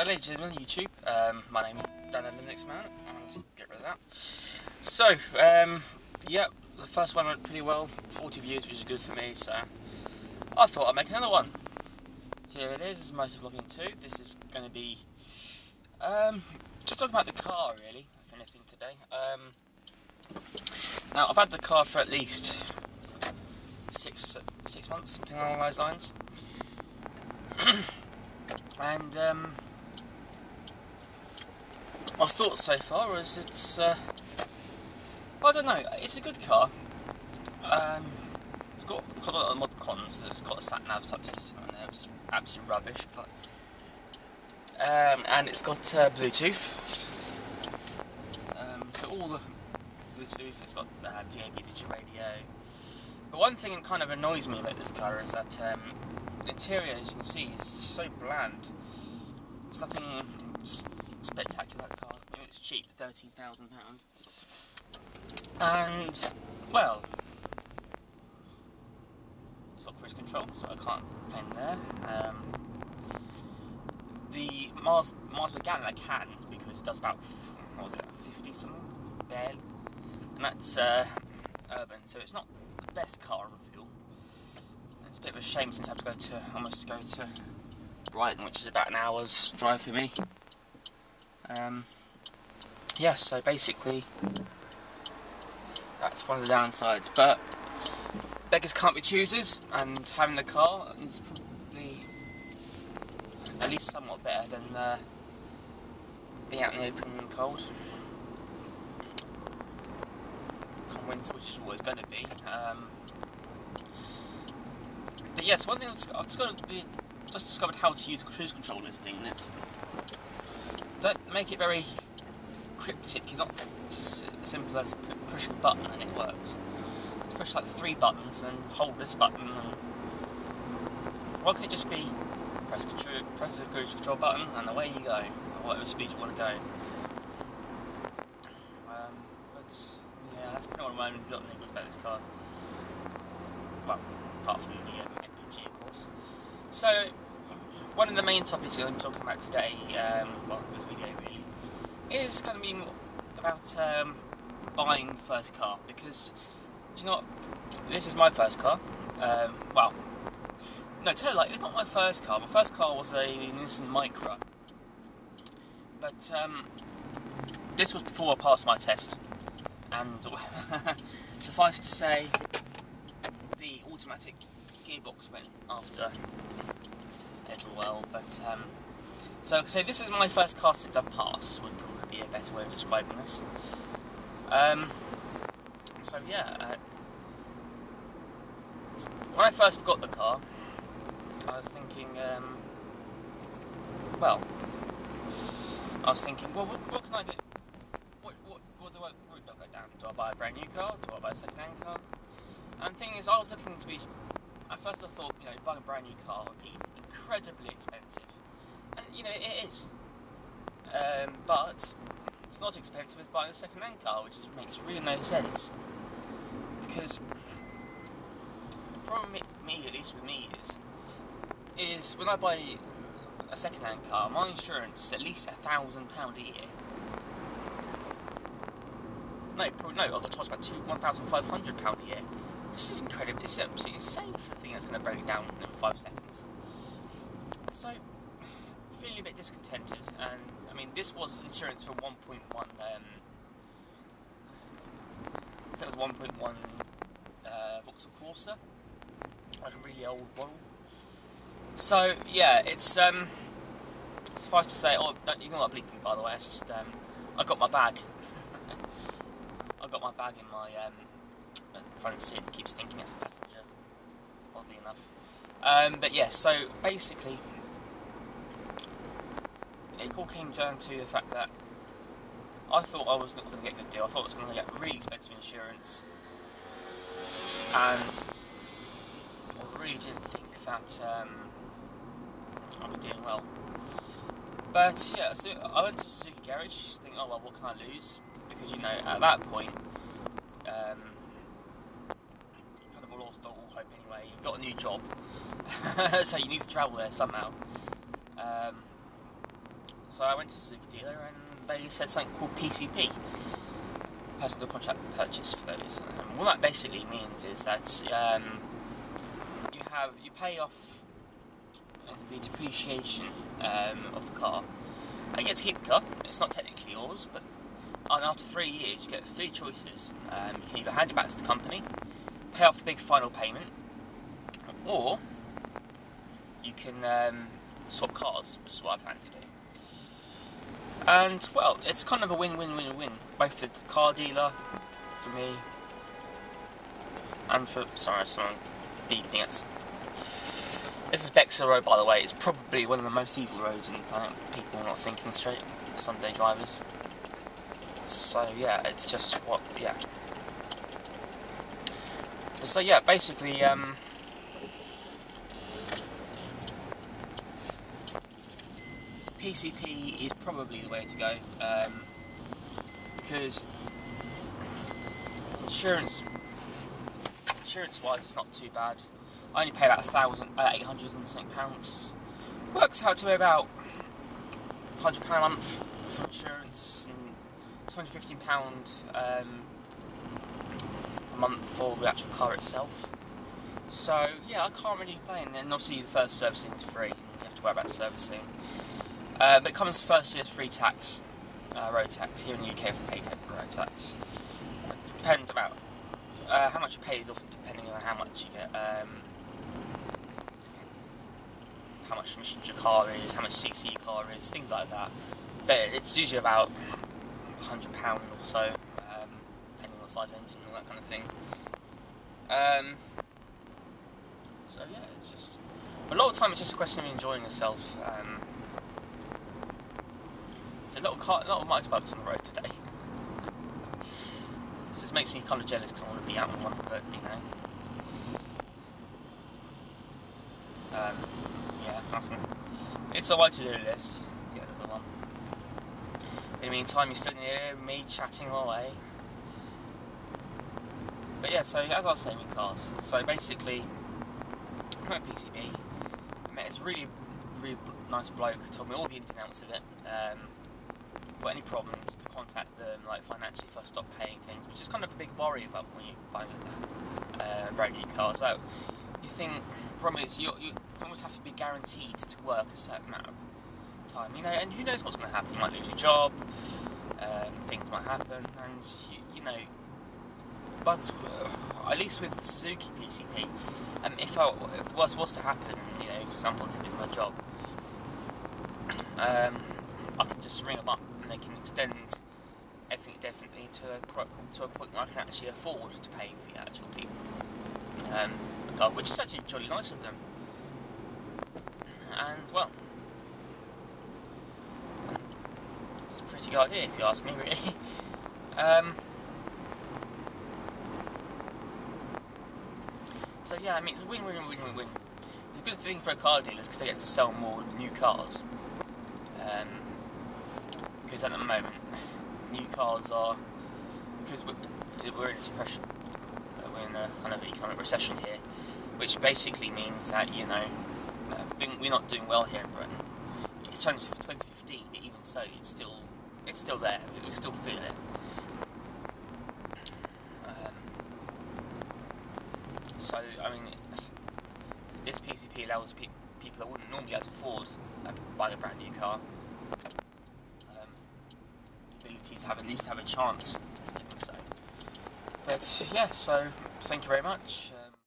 Ladies and gentlemen, YouTube, my name is Dan and the Next Man, and get rid of that. So, yeah, the first one went pretty well, 40 views, which is good for me, so I thought I'd make another one. So here it is, this is Motovlogging 2. This is going to be, just talking about the car really, if anything today. Now, I've had the car for at least six months, something along those lines. And my thoughts so far is it's, I don't know, it's a good car. It's got a lot of mod cons. It's got a sat-nav type system on there, which is absolute rubbish, but and it's got Bluetooth. So all the Bluetooth, it's got DAB digital radio. But one thing that kind of annoys me about this car is that the interior, as you can see, is just so bland. There's nothing spectacular about the car. I mean, it's cheap, £13,000. And, well, it's got cruise control, so I can't pen there. The miles per gallon I can, because it does about, what was it, 50 something, barely. And that's urban, so it's not the best car on the fuel. It's a bit of a shame since I have to almost go to Brighton, which is about an hour's drive for me. Yeah, so basically that's one of the downsides, but beggars can't be choosers, and having the car is probably at least somewhat better than being out in the open and cold. Come winter, which is always going to be. But yes, one thing I've just discovered how to use cruise control in this thing, and it's, don't make it very cryptic. It's not just as simple as pushing a button and it works. You push like 3 buttons and hold this button, and why can't it just be press the cruise control button and away you go, at whatever speed you want to go. But yeah, that's pretty much one of my little niggles about this car. Well, apart from the MPG, of course. So, one of the main topics I'm going to be talking about today, well, this video really, is going to be about buying the first car, because, do you know what, this is my first car. Well, no, tell you like, it's not my first car. My first car was a Nissan Micra, but this was before I passed my test, and suffice to say, the automatic gearbox went after a little while. But so this is my first car since I passed, would probably be a better way of describing this. So yeah, when I first got the car, I was thinking, well, what can I do? What route do I go down? Do I buy a brand new car? Do I buy a second-hand car? And the thing is, I was looking to be, at first I thought, you know, buying a brand new car would be incredibly expensive. And, you know, it is. But it's not as expensive as buying a second-hand car, which makes really no sense. Because the problem with me, at least with me, is when I buy a second-hand car, my insurance is at least £1,000 a year. No, I got charged about £1,500 a year. This is incredible. This is absolutely insane for a thing that's going to break down in 5 seconds. So, feeling a bit discontented, and I mean, this was insurance for 1.1. I think it was 1.1 Vauxhall Corsa, like a really old model. So yeah, it's suffice to say. Oh, don't ignore that bleeping, by the way. It's just I got my bag. I got my bag in my front seat. It keeps thinking as a passenger, oddly enough. But yeah, so basically, it all came down to the fact that I thought I was not going to get a good deal. I thought I was going to get really expensive insurance, and I really didn't think that I'd be doing well. But yeah, so I went to Suzuki garage, thinking, oh well, what can I lose? Because, you know, at that point, kind of lost all hope anyway. You've got a new job, so you need to travel there somehow. So I went to the Suzuki dealer and they said something called PCP, personal contract purchase for those. What that basically means is that you pay off the depreciation of the car. You get to keep the car. It's not technically yours, but after 3 years, you get 3 choices. You can either hand it back to the company, pay off the big final payment, or you can swap cars, which is what I plan to do. And, well, it's kind of a win-win-win-win, both for the car dealer, for me, and for... Sorry, someone beeping us. This is Bexhill Road, by the way. It's probably one of the most evil roads in the planet. People are not thinking straight, Sunday drivers. So, yeah, it's just what... yeah. So, yeah, basically, PCP is probably the way to go, because insurance-wise, it's not too bad. I only pay about £800 Works out to be about £100 a month for insurance and £215 a month for the actual car itself. So yeah, I can't really complain. And obviously the first servicing is free. You have to worry about servicing. But it comes first year's free tax, road tax. Here in the UK, if you pay road tax, it depends about how much you pay is often depending on how much you get. How much emissions your car is, how much CC your car is, things like that. But it's usually about £100 or so, depending on the size engine and all that kind of thing. So yeah, it's just a lot of time. It's just a question of enjoying yourself. There's a lot of motorbikes on the road today. This makes me kind of jealous because I want to be out on one, but you know. Yeah, it's a way to do this, to get another one. In the meantime, you're still here, me chatting away. But yeah, so as I was saying with cars, so basically, I'm at PCB, I met this really nice bloke who told me all the ins and outs of it. Got any problems, to contact them, like financially, if I stop paying things, which is kind of a big worry about when you buy a brand new car. So you think, the problem is you almost have to be guaranteed to work a certain amount of time, you know, and who knows what's going to happen. You might lose your job, things might happen, and you know. But at least with the Suzuki PCP, if the worst was to happen, you know, for example, I didn't lose my job, I can just ring them up and they can extend everything definitely to a point where I can actually afford to pay for the actual people, which is actually jolly nice of them. And well, it's a pretty good idea if you ask me, really. So yeah, I mean, it's a win-win-win-win-win. It's a good thing for car dealers because they get to sell more new cars. Because at the moment, new cars are, because we're in a depression, we're in a kind of economic recession here, which basically means that, you know, we're not doing well here in Britain. It's 2015, but even so, it's still there. We still feel it. So, I mean, this PCP allows people that wouldn't normally be able to afford buying a brand new car, the ability to at least have a chance of doing so. But yeah, so thank you very much.